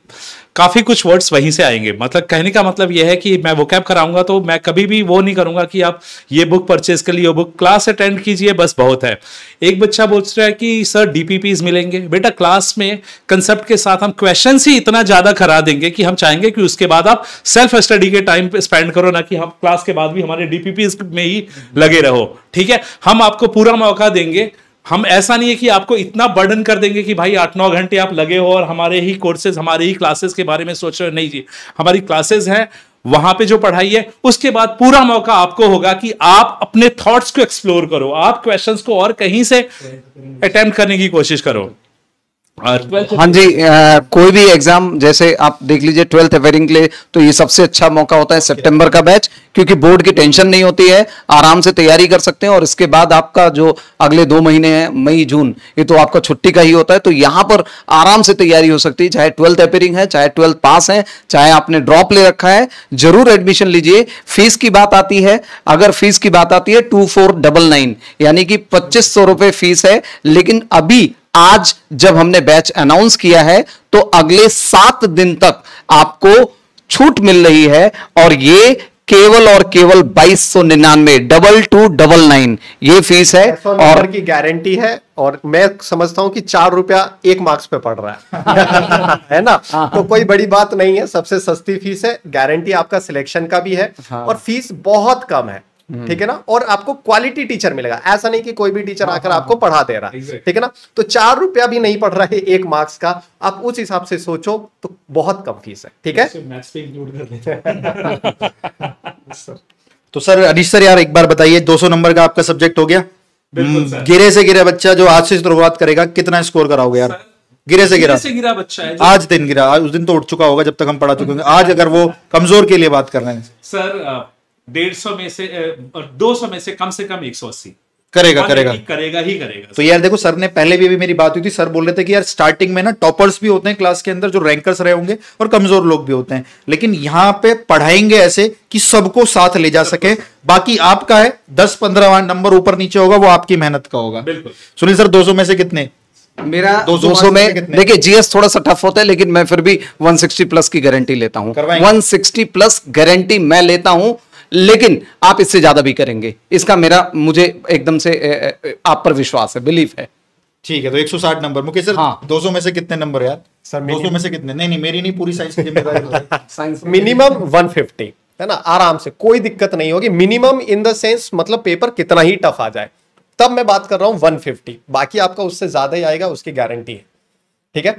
काफ़ी कुछ वर्ड्स वहीं से आएंगे। मतलब कहने का मतलब यह है कि मैं वोकैब कराऊंगा तो मैं कभी भी वो नहीं करूंगा कि आप ये बुक परचेज कर लिए, वो बुक, क्लास अटेंड कीजिए बस बहुत है। एक बच्चा बोल रहा है कि सर डीपीपीज मिलेंगे। बेटा क्लास में कंसेप्ट के साथ हम क्वेश्चन ही इतना ज़्यादा करा देंगे कि हम चाहेंगे कि उसके बाद आप सेल्फ स्टडी के टाइम पे स्पेंड करो, ना कि हम क्लास के बाद भी हमारे डीपीपीज में ही लगे रहो। ठीक है, हम आपको पूरा मौका देंगे। हम ऐसा नहीं है कि आपको इतना बर्डन कर देंगे कि भाई 8-9 घंटे आप लगे हो और हमारे ही कोर्सेज, हमारे ही क्लासेस के बारे में सोच रहे हो। नहीं जी, हमारी क्लासेस हैं, वहां पे जो पढ़ाई है, उसके बाद पूरा मौका आपको होगा कि आप अपने थॉट्स को एक्सप्लोर करो, आप क्वेश्चंस को और कहीं से अटेम्प्ट करने की कोशिश करो। हाँ जी, कोई भी एग्जाम जैसे आप देख लीजिए 12th अफेयरिंग के लिए, तो ये सबसे अच्छा मौका होता है सितंबर का बैच, क्योंकि बोर्ड की टेंशन नहीं होती है, आराम से तैयारी कर सकते हैं। और इसके बाद आपका जो अगले 2 महीने हैं, मई जून, ये तो आपका छुट्टी का ही होता है, तो यहां पर आराम से तैयारी हो सकती है। चाहे 12th अफेयरिंग है, चाहे 12th पास है, चाहे आपने ड्रॉप ले रखा है, जरूर एडमिशन लीजिए। फीस की बात आती है, अगर फीस की बात आती है 2499 यानी कि 2500 रुपए फीस है। लेकिन अभी आज जब हमने बैच अनाउंस किया है तो अगले 7 दिन तक आपको छूट मिल रही है, और ये केवल और केवल 2299 2299 ये फीस है, और की गारंटी है। और मैं समझता हूं कि 4 रुपया 1 मार्क्स पे पड़ रहा है है ना, तो कोई बड़ी बात नहीं है, सबसे सस्ती फीस है। गारंटी आपका सिलेक्शन का भी है, और फीस बहुत कम है, ठीक है ना। और आपको क्वालिटी टीचर मिलेगा, ऐसा नहीं कि कोई भी टीचर आकर आपको पढ़ा दे रहा है, ठीक है ना। तो 4 रुपया भी नहीं पड़ रहा है 1 मार्क्स का, आप उस हिसाब से सोचो तो बहुत कम फीस है, ठीक है। तो सर अनीश सर यार एक बार बताइए, 200 नंबर का आपका सब्जेक्ट हो गया, गिरे से गिरा बच्चा जो आज से शुरुआत करेगा, कितना स्कोर कराओगे यार? गिरे से गिरा बच्चा है, आज दिन गिरा, आज उस दिन तो उठ चुका होगा जब तक हम पढ़ा चुके होंगे। आज अगर वो कमजोर के लिए बात कर रहे हैं सर 150 में से 200 में से कम 180। करेगा करेगा करेगा ही करेगा। तो यार देखो, सर ने पहले भी मेरी बात हुई थी, सर बोल रहे थे कि यार स्टार्टिंग में ना टॉपर्स भी होते हैं क्लास के अंदर, जो रैंकर्स रहे होंगे, और कमजोर लोग भी होते हैं, लेकिन यहाँ पे पढ़ाएंगे ऐसे कि सबको साथ ले जा सके। बाकी आपका है 10-15 नंबर ऊपर नीचे होगा, वो आपकी मेहनत का होगा। बिल्कुल। सुनील सर 200 में से कितने? मेरा 200 में देखिए जीएस थोड़ा सा टफ होता है, लेकिन मैं फिर भी 160 प्लस की गारंटी लेता हूं। 160 प्लस गारंटी मैं लेता हूं, लेकिन आप इससे ज्यादा भी करेंगे, इसका मुझे एकदम से आप पर विश्वास है, बिलीफ है। ठीक है, तो 160 नंबर। मुकेश सर, हाँ। 200 में से कितने नंबर यार? सर 200 में से कितने? नहीं, मेरी नहीं, पूरी साइंस की जिम्मेदारी। साइंस मिनिमम 150 है ना, आराम से, कोई दिक्कत नहीं होगी। मिनिमम इन द सेंस मतलब पेपर कितना ही टफ आ जाए, तब मैं बात कर रहा हूं 150। बाकी आपका उससे ज्यादा ही आएगा, उसकी गारंटी है। ठीक है,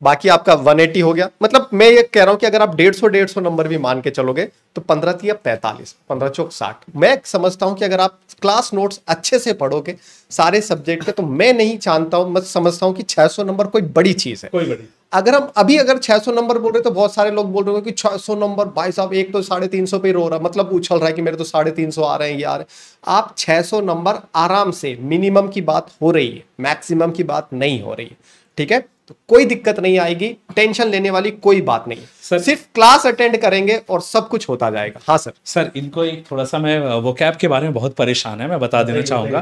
बाकी आपका 180 हो गया। मतलब मैं ये कह रहा हूं कि अगर आप 150 नंबर भी मान के चलोगे तो 15 या 45, 15 चौक 60। मैं समझता हूं कि अगर आप क्लास नोट्स अच्छे से पढ़ोगे सारे सब्जेक्ट के, तो मैं नहीं जानता हूं, मैं समझता हूं कि 600 नंबर कोई बड़ी चीज है। कोई बड़ी। अगर हम अगर 600 नंबर बोल रहे तो बहुत सारे लोग बोल रहे हैं कि 600 नंबर, भाई साहब एक तो 350 पे रो रहा, मतलब उछल रहा है कि मेरे तो 350 आ रहे हैं, ये आ रहे हैं। आप 600 नंबर आराम से, मिनिमम की बात हो रही है, मैक्सिमम की बात नहीं हो रही है। ठीक है, तो कोई दिक्कत नहीं आएगी, टेंशन लेने वाली कोई बात नहीं सर, सिर्फ क्लास अटेंड करेंगे और सब कुछ होता जाएगा। हाँ सर। सर इनको एक थोड़ा सा, मैं वोकैब के बारे में बहुत परेशान है, मैं बता देना चाहूंगा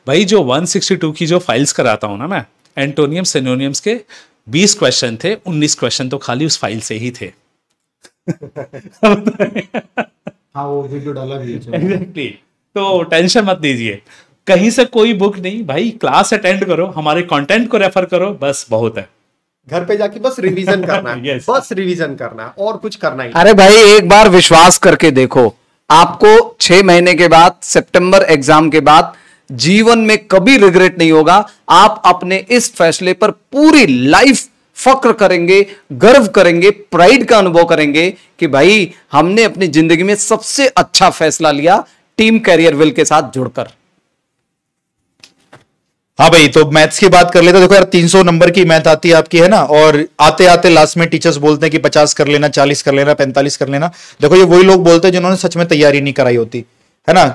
भाई। जो 162 की जो फाइल्स कराता हूं ना मैं, एंटोनियम सिनोनियम्स के 20 क्वेश्चन थे, 19 क्वेश्चन तो खाली उस फाइल से ही थे। हाँ, वो वीडियो डाला भी है। एग्जैक्टली। तो टेंशन मत लीजिए, कहीं से कोई बुक नहीं भाई, क्लास अटेंड करो, हमारे कंटेंट को रेफर करो, बस बहुत है। घर पे जाके बस रिवीजन करना है। Yes. बस रिवीजन करना है और कुछ करना ही नहीं। अरे भाई एक बार विश्वास करके देखो, आपको 6 महीने के बाद, सितंबर एग्जाम के बाद जीवन में कभी रिग्रेट नहीं होगा। आप अपने इस फैसले पर पूरी लाइफ फक्र करेंगे, गर्व करेंगे, प्राइड का अनुभव करेंगे कि भाई हमने अपनी जिंदगी में सबसे अच्छा फैसला लिया टीम कैरियर विल के साथ जुड़कर। हाँ भाई, तो मैथ्स की बात कर लेते। देखो यार, 300 नंबर की मैथ आती है आपकी, है ना, और आते आते लास्ट में टीचर्स बोलते हैं कि 50 कर लेना, 40 कर लेना, 45 कर लेना। देखो ये वही लोग बोलते हैं जिन्होंने सच में तैयारी नहीं कराई होती, है ना।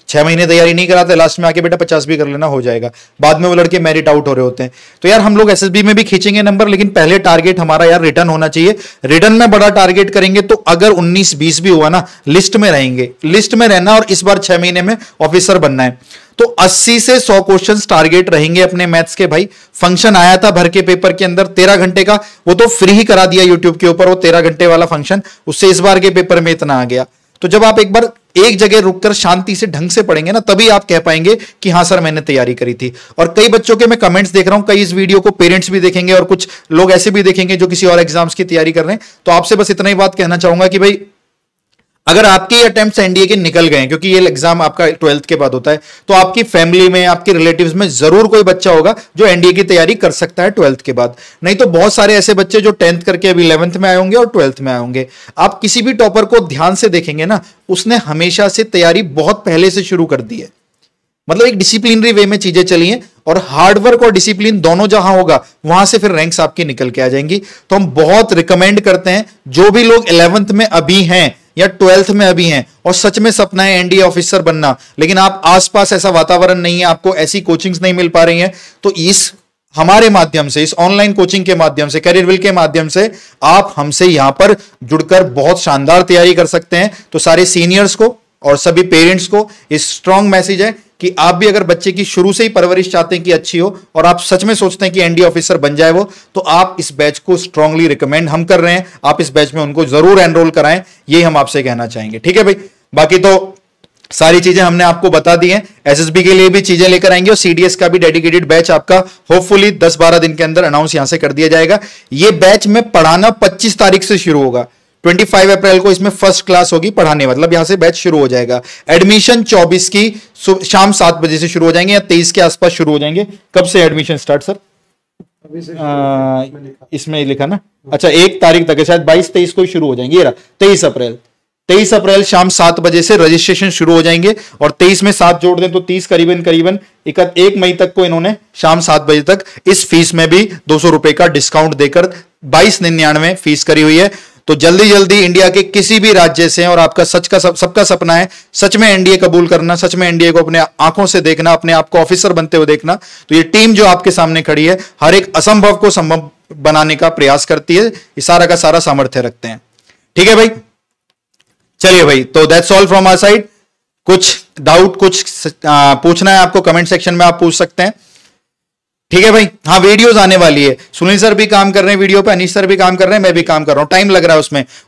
6 महीने तैयारी नहीं कराते, लास्ट में आके बेटा 50 भी कर लेना, हो जाएगा। बाद में वो लड़के मेरिट आउट हो रहे होते हैं। तो यार हम लोग एसएसबी में भी खींचेंगे नंबर, लेकिन पहले टारगेट हमारा यार रिटर्न होना चाहिए। रिटर्न में बड़ा टारगेट करेंगे तो अगर 19-20 भी हुआ ना, लिस्ट में रहेंगे, लिस्ट में रहना, और इस बार 6 महीने में ऑफिसर बनना है। तो 80 से 100 क्वेश्चंस टारगेट रहेंगे अपने मैथ्स के। भाई फंक्शन आया था भर के पेपर के अंदर 13 घंटे का, वो तो फ्री ही करा दिया यूट्यूब के ऊपर, वो 13 घंटे वाला फंक्शन, उससे इस बार के पेपर में इतना आ गया। तो जब आप एक बार एक जगह रुककर शांति से ढंग से पढ़ेंगे ना, तभी आप कह पाएंगे कि हाँ सर मैंने तैयारी करी थी। और कई बच्चों के मैं कमेंट्स देख रहा हूं, कई इस वीडियो को पेरेंट्स भी देखेंगे और कुछ लोग ऐसे भी देखेंगे जो किसी और एग्जाम्स की तैयारी कर रहे हैं। तो आपसे बस इतना ही बात कहना चाहूंगा कि भाई अगर आपके अटेम्प्ट्स एनडीए के निकल गए, क्योंकि ये एग्जाम आपका 12th के बाद होता है, तो आपकी फैमिली में, आपके रिलेटिव्स में जरूर कोई बच्चा होगा जो एनडीए की तैयारी कर सकता है 12th के बाद। नहीं तो बहुत सारे ऐसे बच्चे जो 10th करके अभी 11th में आए होंगे और 12th में आए होंगे। आप किसी भी टॉपर को ध्यान से देखेंगे ना, उसने हमेशा से तैयारी बहुत पहले से शुरू कर दी है। मतलब एक डिसिप्लिनरी वे में चीजें चली हैं, और हार्डवर्क और डिसिप्लिन दोनों जहां होगा वहां से फिर रैंक्स आपकी निकल के आ जाएंगी। तो हम बहुत रिकमेंड करते हैं, जो भी लोग 11th में अभी हैं या 12th में अभी हैं और सच में सपना है एनडीए ऑफिसर बनना, लेकिन आप आसपास ऐसा वातावरण नहीं है, आपको ऐसी कोचिंग्स नहीं मिल पा रही हैं, तो इस हमारे माध्यम से, इस ऑनलाइन कोचिंग के माध्यम से, कैरियर विल के माध्यम से आप हमसे यहां पर जुड़कर बहुत शानदार तैयारी कर सकते हैं। तो सारे सीनियर्स को और सभी पेरेंट्स को इस स्ट्रॉन्ग मैसेज है कि आप भी अगर बच्चे की शुरू से ही परवरिश चाहते हैं कि अच्छी हो, और आप सच में सोचते हैं कि एनडीए ऑफिसर बन जाए वो, तो आप इस बैच को स्ट्रांगली रिकमेंड हम कर रहे हैं। आप इस बैच में उनको जरूर एनरोल कराएं, ये हम आपसे कहना चाहेंगे। ठीक है भाई, बाकी तो सारी चीजें हमने आपको बता दी हैं। एसएसबी के लिए भी चीजें लेकर आएंगे, और सीडीएस का भी डेडिकेटेड बैच आपका होपफुली 10-12 दिन के अंदर अनाउंस यहां से कर दिया जाएगा। ये बैच में पढ़ाना 25 तारीख से शुरू होगा। 25 अप्रैल को इसमें फर्स्ट क्लास होगी पढ़ाने, मतलब यहां से बैच शुरू हो जाएगा। एडमिशन 24 की शाम 7 बजे से शुरू हो जाएंगे, या 23 के आसपास शुरू हो जाएंगे। कब से एडमिशन स्टार्ट सर? इसमें लिखा ना, अच्छा 1 तारीख तक है, शायद 22-23 को शुरू हो जाएंगे। ये रहा 23 अप्रैल, 23 अप्रैल शाम 7 बजे से रजिस्ट्रेशन शुरू हो जाएंगे, और 23 में 7 जोड़ दें तो 30, करीबन 1 मई तक को इन्होंने शाम 7 बजे तक इस फीस में भी 200 रुपए का डिस्काउंट देकर 2299 फीस करी हुई है। तो जल्दी जल्दी इंडिया के किसी भी राज्य से, और आपका सबका सपना है सच में एनडीए कबूल करना, सच में एनडीए को अपने आंखों से देखना, अपने आप को ऑफिसर बनते हुए देखना, तो ये टीम जो आपके सामने खड़ी है हर एक असंभव को संभव बनाने का प्रयास करती है, ये सारा का सारा सामर्थ्य रखते हैं। ठीक है भाई, चलिए भाई, तो that's all from our side. कुछ डाउट, कुछ पूछना है आपको, कमेंट सेक्शन में आप पूछ सकते हैं। ठीक है भाई, हाँ वीडियोस आने वाली है, सुनील सर भी काम कर रहे हैं वीडियो पे, अनीश सर भी काम कर रहे हैं, मैं भी काम कर रहा हूं, टाइम लग रहा है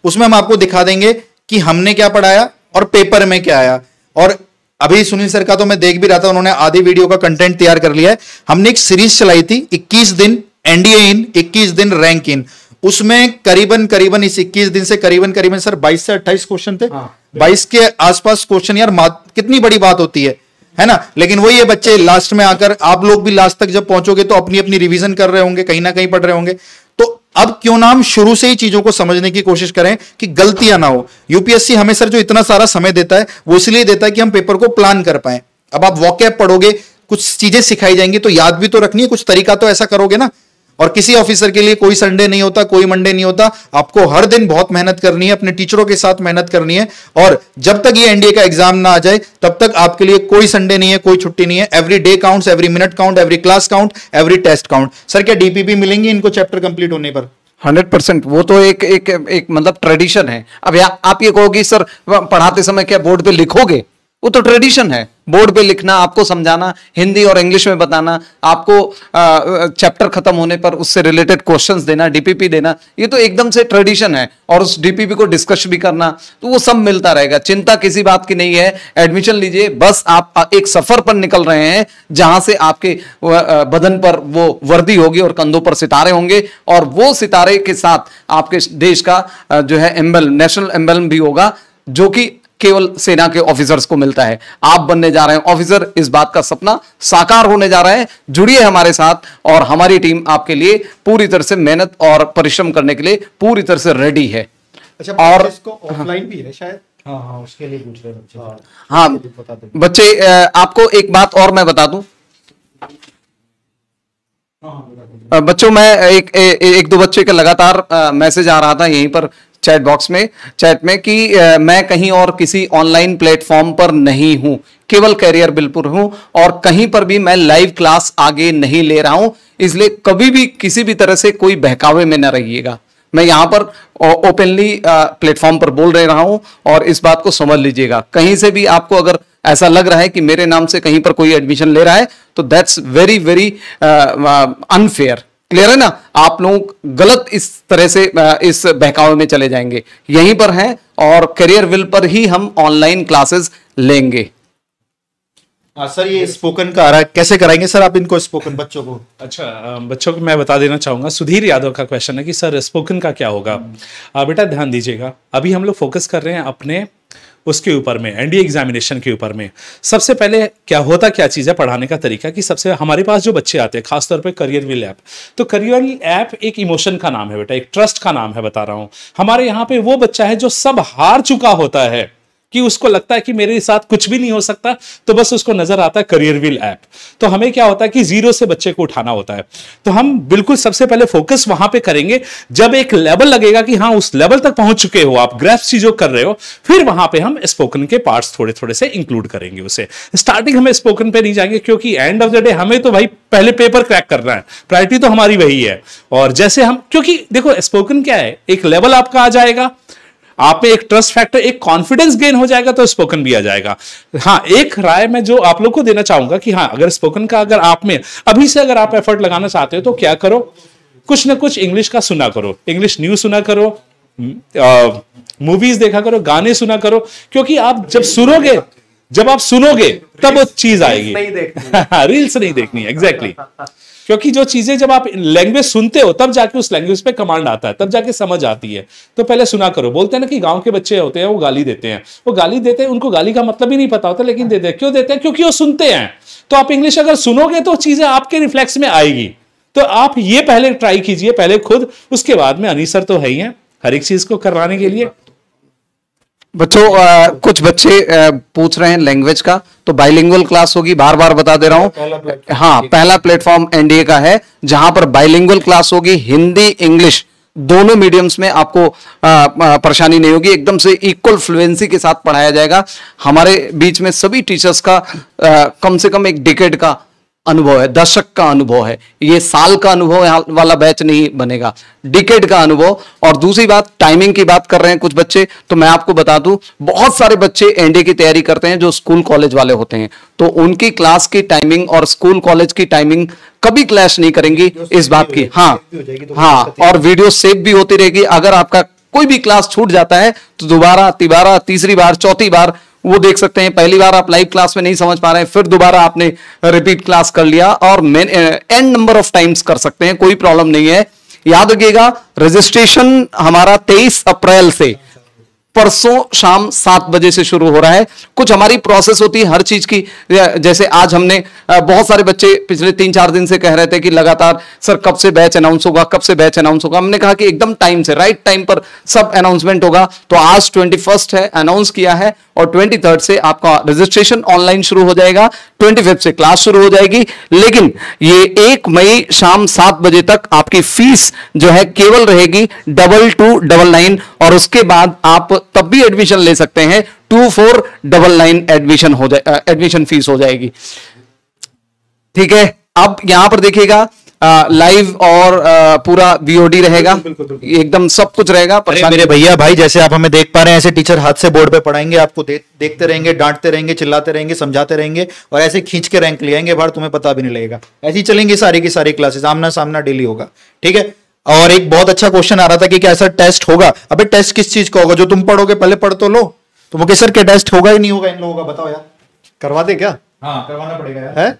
उसमें हम आपको दिखा देंगे कि हमने क्या पढ़ाया और पेपर में क्या आया। और अभी सुनील सर का तो मैं देख भी रहा था, उन्होंने आधी वीडियो का कंटेंट तैयार कर लिया है। हमने एक सीरीज चलाई थी 21 दिन एनडीए इन, 21 दिन रैंक इन, उसमें करीबन इस 21 दिन से करीबन सर 22 से 28 क्वेश्चन थे। 22 के आसपास क्वेश्चन, यार कितनी बड़ी बात होती है ना। लेकिन वही है, बच्चे लास्ट में आकर, आप लोग भी लास्ट तक जब पहुंचोगे तो अपनी अपनी रिवीजन कर रहे होंगे, कहीं ना कहीं पढ़ रहे होंगे। तो अब क्यों ना हम शुरू से ही चीजों को समझने की कोशिश करें कि गलतियां ना हो। यूपीएससी हमें सर जो इतना सारा समय देता है वो इसलिए देता है कि हम पेपर को प्लान कर पाए। अब आप वॉकैब पढ़ोगे, कुछ चीजें सिखाई जाएंगी तो याद भी तो रखनी है, कुछ तरीका तो ऐसा करोगे ना। और किसी ऑफिसर के लिए कोई संडे नहीं होता, कोई मंडे नहीं होता, आपको हर दिन बहुत मेहनत करनी है, अपने टीचरों के साथ मेहनत करनी है। और जब तक ये एनडीए का एग्जाम ना आ जाए तब तक आपके लिए कोई संडे नहीं है, कोई छुट्टी नहीं है। Every day counts, every minute count, every class count, every test count. Sir क्या डीपीपी मिलेंगे इनको चैप्टर कंप्लीट होने पर? 100%। वो तो एक मतलब ट्रेडिशन है। अब आप ये कहोगे सर पढ़ाते समय क्या बोर्ड पे लिखोगे? वो तो ट्रेडिशन है, बोर्ड पे लिखना, आपको समझाना, हिंदी और इंग्लिश में बताना, आपको चैप्टर खत्म होने पर उससे रिलेटेड क्वेश्चंस देना, डीपीपी देना, ये तो एकदम से ट्रेडिशन है। और उस डीपीपी को डिस्कस भी करना, तो वो सब मिलता रहेगा, चिंता किसी बात की नहीं है। एडमिशन लीजिए, बस आप एक सफर पर निकल रहे हैं जहां से आपके बदन पर वो वर्दी होगी और कंधों पर सितारे होंगे, और वो सितारे के साथ आपके देश का जो है एम्बलम, नेशनल एम्बलम भी होगा, जो कि केवल सेना के ऑफिसर्स को मिलता है। आप बनने जा रहे हैं ऑफिसर, इस बात का सपना साकार होने जा रहा है। जुड़िए हमारे साथ, और हमारी टीम आपके लिए पूरी तरह से मेहनत और परिश्रम करने के लिए पूरी तरह से रेडी है। अच्छा, और इसको ऑफलाइन भी है शायद? हाँ, उसके लिए पूछ रहे बच्चे। हाँ बच्चे, आपको एक बात और मैं बता दूं बच्चों, मैं एक दो बच्चे का लगातार मैसेज आ रहा था यहीं पर चैट बॉक्स में, चैट में, कि मैं कहीं और किसी ऑनलाइन प्लेटफॉर्म पर नहीं हूं, केवल कैरियर बिल पर हूं, और कहीं पर भी मैं लाइव क्लास आगे नहीं ले रहा हूं। इसलिए कभी भी किसी भी तरह से कोई बहकावे में न रहिएगा। मैं यहां पर ओपनली प्लेटफॉर्म पर बोल रहा हूं, और इस बात को समझ लीजिएगा। कहीं से भी आपको अगर ऐसा लग रहा है कि मेरे नाम से कहीं पर कोई एडमिशन ले रहा है, तो that's very very unfair. Clear है ना? आप लोग गलत इस तरह से इस बहकावे में चले जाएंगे। यहीं पर हैं, और करियर विल पर ही हम ऑनलाइन क्लासेस लेंगे। सर ये स्पोकन का आ रहा है, कैसे कराएंगे सर आप इनको स्पोकन बच्चों को? अच्छा, बच्चों को मैं बता देना चाहूंगा। सुधीर यादव का क्वेश्चन है कि सर स्पोकन का क्या होगा। बेटा ध्यान दीजिएगा, अभी हम लोग फोकस कर रहे हैं अपने उसके ऊपर में, एनडीए एग्जामिनेशन के ऊपर में। सबसे पहले क्या चीज़ है पढ़ाने का तरीका, कि सबसे हमारे पास जो बच्चे आते हैं, खासतौर पे करियर विल ऐप, तो करियर विल ऐप एक इमोशन का नाम है बेटा, एक ट्रस्ट का नाम है, बता रहा हूं। हमारे यहाँ पे वो बच्चा है जो सब हार चुका होता है, कि उसको लगता है कि मेरे साथ कुछ भी नहीं हो सकता, तो बस उसको नजर आता है करियर विल ऐप। तो हमें क्या होता है कि जीरो से बच्चे को उठाना होता है। तो हम बिल्कुल सबसे पहले फोकस वहां पे करेंगे, जब एक लेवल लगेगा कि हाँ उस लेवल तक पहुंच चुके हो आप, ग्रेस्प चीजों कर रहे हो, फिर वहां पे हम स्पोकन के पार्ट्स थोड़े थोड़े से इंक्लूड करेंगे उसे। स्टार्टिंग हमें स्पोकन पे नहीं जाएंगे, क्योंकि एंड ऑफ द डे हमें तो भाई पहले पेपर क्रैक करना है, प्रायोरिटी तो हमारी वही है। और जैसे हम, क्योंकि देखो स्पोकन क्या है, एक लेवल आपका आ जाएगा, आप में एक ट्रस्ट फैक्टर, एक कॉन्फिडेंस गेन हो जाएगा, तो स्पोकन भी आ जाएगा। हाँ, एक राय मैं जो आप लोग को देना चाहूंगा कि हाँ, अगर स्पोकन का अगर आप में अभी से अगर आप एफर्ट लगाना चाहते हो, तो क्या करो, कुछ ना कुछ इंग्लिश का सुना करो, इंग्लिश न्यूज सुना करो, मूवीज देखा करो, गाने सुना करो, क्योंकि आप जब आप सुनोगे तब वो चीज आएगी। रील्स नहीं देखनी, एग्जैक्टली। क्योंकि जो चीजें जब आप लैंग्वेज सुनते हो तब जाके उस लैंग्वेज पे कमांड आता है, तब जाके समझ आती है। तो पहले सुना करो। बोलते हैं ना कि गांव के बच्चे होते हैं वो गाली देते हैं, उनको गाली का मतलब ही नहीं पता होता, लेकिन देते हैं। क्यों देते हैं? क्योंकि वो सुनते हैं। तो आप इंग्लिश अगर सुनोगे तो चीजें आपके रिफ्लेक्स में आएगी। तो आप ये पहले ट्राई कीजिए, पहले खुद, उसके बाद में अनीस सर तो है ही है हर एक चीज को करवाने के लिए। बच्चों, कुछ बच्चे पूछ रहे हैं लैंग्वेज का, तो बाइलिंगुअल क्लास होगी, बार बार बता दे रहा हूं। हाँ, पहला प्लेटफॉर्म एनडीए का है जहां पर बाइलिंगुअल क्लास होगी, हिंदी इंग्लिश दोनों मीडियम्स में आपको परेशानी नहीं होगी, एकदम से इक्वल फ्लुएंसी के साथ पढ़ाया जाएगा। हमारे बीच में सभी टीचर्स का कम से कम एक डिकेड का अनुभव है, दशक का अनुभव है, ये साल का अनुभव वाला बैच नहीं बनेगा, डिकेड का अनुभव। और दूसरी बात, टाइमिंग की बात कर रहे हैं कुछ बच्चे, तो मैं आपको बता दूं बहुत सारे बच्चे एनडीए की तैयारी करते हैं जो स्कूल कॉलेज वाले होते हैं, तो उनकी क्लास की टाइमिंग और स्कूल कॉलेज की टाइमिंग कभी क्लैश नहीं करेंगी इस बात की। हाँ, और वीडियो सेव भी होती रहेगी। अगर आपका कोई भी क्लास छूट जाता है तो दोबारा, तिबारा, तीसरी बार, चौथी बार वो देख सकते हैं। पहली बार आप लाइव क्लास में नहीं समझ पा रहे हैं, फिर दोबारा आपने रिपीट क्लास कर लिया और एन नंबर ऑफ टाइम्स कर सकते हैं, कोई प्रॉब्लम नहीं है। याद रखिएगा, रजिस्ट्रेशन हमारा 23 अप्रैल से परसों शाम 7 बजे से शुरू हो रहा है। कुछ हमारी प्रोसेस होती है हर चीज की, जैसे आज हमने बहुत सारे बच्चे पिछले 3-4 दिन से कह रहे थे कि लगातार सर कब से बैच अनाउंस होगा, कब से बैच अनाउंस होगा। हमने कहा कि एकदम टाइम से, राइट टाइम पर सब अनाउंसमेंट होगा। तो आज 21 है, अनाउंस किया है, और 23 से आपका रजिस्ट्रेशन ऑनलाइन शुरू हो जाएगा, 25 से क्लास शुरू हो जाएगी। लेकिन ये 1 मई शाम 7 बजे तक आपकी फीस जो है केवल रहेगी 2299, और उसके बाद आप तब भी एडमिशन ले सकते हैं, 2499 एडमिशन हो जाए, एडमिशन फीस हो जाएगी। ठीक है, अब यहां पर देखिएगा लाइव और पूरा वीओडी रहेगा, एकदम सब कुछ रहेगा। अरे मेरे भैया भाई, जैसे आप हमें देख पा रहे हैं, ऐसे टीचर हाथ से बोर्ड पे पढ़ाएंगे, आपको देखते रहेंगे, डांटते रहेंगे, चिल्लाते रहेंगे, समझाते रहेंगे, और ऐसे खींच के रैंक ले आएंगे बाहर, तुम्हें पता भी नहीं लगेगा। ऐसी ही चलेंगी सारी की सारी क्लासेस, आमना सामना डेली होगा। ठीक है, और एक बहुत अच्छा क्वेश्चन आ रहा था कि क्या ऐसा टेस्ट होगा? अबे टेस्ट किस चीज का होगा? जो तुम पढ़ोगे पहले पढ़ तो लो। तो वो सर क्या टेस्ट होगा ही नहीं होगा इन लोगों का, बताओ यार। करवा दें क्या? हाँ, करवाना पड़ेगा यार, है?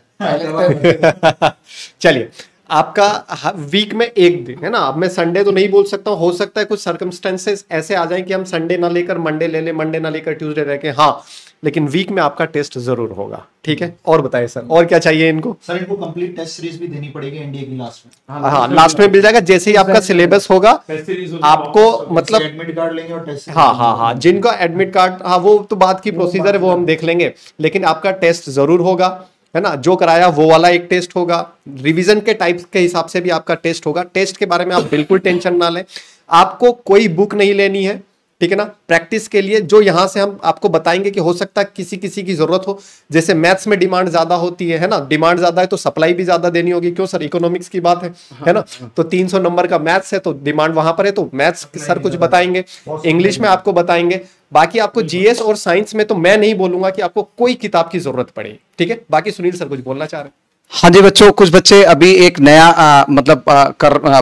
चलिए, आपका वीक में एक दिन है ना। अब मैं संडे तो नहीं बोल सकता हूँ, हो सकता है कुछ सर्कमस्टेंसेस ऐसे आ जाएं कि हम संडे ना लेकर मंडे ले लें, मंडे ना लेकर ट्यूसडे रह के, हाँ, लेकिन वीक में आपका टेस्ट जरूर होगा। ठीक है, और बताइए सर, और क्या चाहिए इनको? सर इनको कंप्लीट टेस्ट सीरीज भी देनी पड़ेगी एनडीए की लास्ट में। हाँ, लास्ट में मिल जाएगा, जैसे ही आपका सिलेबस होगा आपको, मतलब एडमिट कार्ड लेंगे और टेस्ट। हाँ, जिनका एडमिट कार्ड, हाँ वो तो बात की प्रोसीजर है, वो हम देख लेंगे, लेकिन आपका टेस्ट जरूर होगा, है ना। जो कराया वो वाला एक टेस्ट होगा, रिवीजन के टाइप्स के हिसाब से भी आपका टेस्ट होगा। टेस्ट के बारे में आप बिल्कुल टेंशन ना लें, आपको कोई बुक नहीं लेनी है, ठीक है ना। प्रैक्टिस के लिए जो यहाँ से हम आपको बताएंगे कि हो सकता है किसी किसी की जरूरत हो, जैसे मैथ्स में डिमांड ज्यादा होती है ना, डिमांड ज्यादा है तो सप्लाई भी ज्यादा देनी होगी। क्यों सर, इकोनॉमिक्स की बात है ना। तो 300 नंबर का मैथ्स है तो डिमांड वहां पर है, तो मैथ्स सर कुछ बताएंगे, इंग्लिश में आपको बताएंगे। बाकी आपको जीएस और साइंस में तो मैं नहीं बोलूंगा कि आपको कोई किताब की जरूरत पड़े, ठीक है। बाकी सुनील सर कुछ बोलना चाह रहे हैं? हाँ जी बच्चों, कुछ बच्चे अभी एक नया